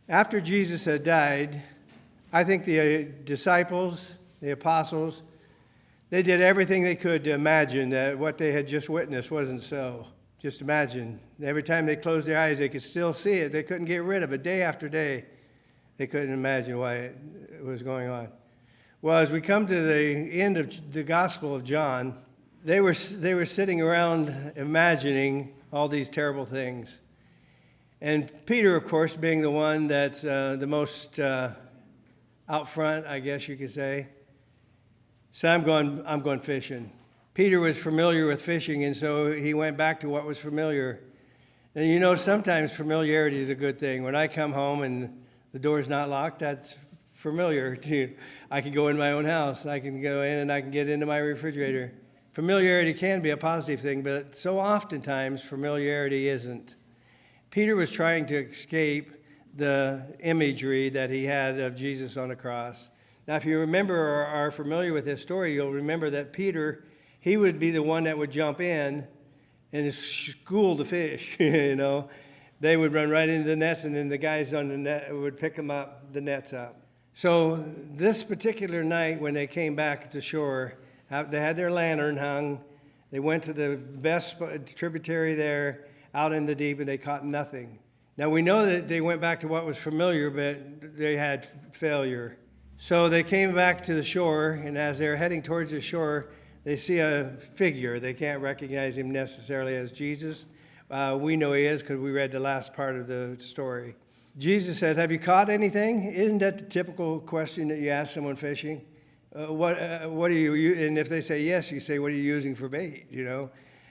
After Jesus had died, I think the disciples, the apostles, they did everything they could to imagine that what they had just witnessed wasn't so. Just imagine. Every time they closed their eyes, they could still see it. They couldn't get rid of it. Day after day, they couldn't imagine why it was going on. Well, as we come to the end of the Gospel of John, they were sitting around imagining all these terrible things. And Peter, of course, being the one that's the most out front, I guess you could say, said, I'm going fishing. Peter was familiar with fishing, and so he went back to what was familiar. And you know, sometimes familiarity is a good thing. When I come home and the door's not locked, that's familiar. I can go in my own house. I can go in and I can get into my refrigerator. Familiarity can be a positive thing, but so oftentimes familiarity isn't. Peter was trying to escape the imagery that he had of Jesus on the cross. Now, if you remember or are familiar with this story, you'll remember that Peter, he would be the one that would jump in and school the fish, you know. They would run right into the nets, and then the guys on the net would pick them up, the nets up. So this particular night when they came back to shore, they had their lantern hung. They went to the best tributary there, out in the deep, and they caught nothing. Now, we know that they went back to what was familiar, but they had failure. So they came back to the shore, and as they're heading towards the shore, they see a figure. They can't recognize him necessarily as Jesus. We know he is because we read the last part of the story. Jesus said, "Have you caught anything?" Isn't that the typical question that you ask someone fishing? What are you? And if they say yes, you say, "What are you using for bait?" You know.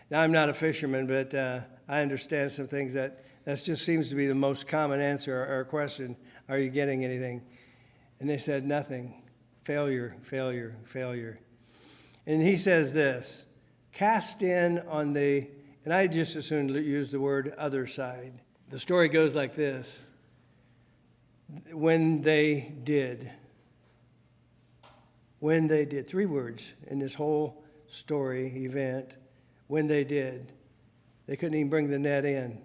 Now, I'm not a fisherman, but I understand some things that just seems to be the most common answer or question. Are you getting anything? And they said, "Nothing. Failure, failure, failure." And he says this, cast in on the, and I just as soon use the word other side. The story goes like this. When they did. 3 words in this whole story, event. When they did. They couldn't even bring the net in.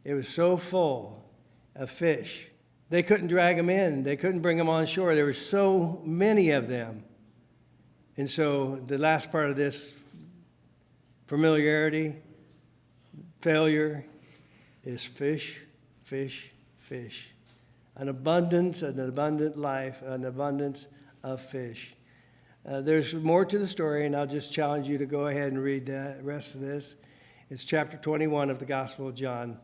It was so full of fish. They couldn't drag them in. They couldn't bring them on shore. There were so many of them. And so the last part of this familiarity, failure, is fish, fish, fish. An abundant life, an abundance of fish. There's more to the story, and I'll just challenge you to go ahead and read the rest of this. It's chapter 21 of the Gospel of John.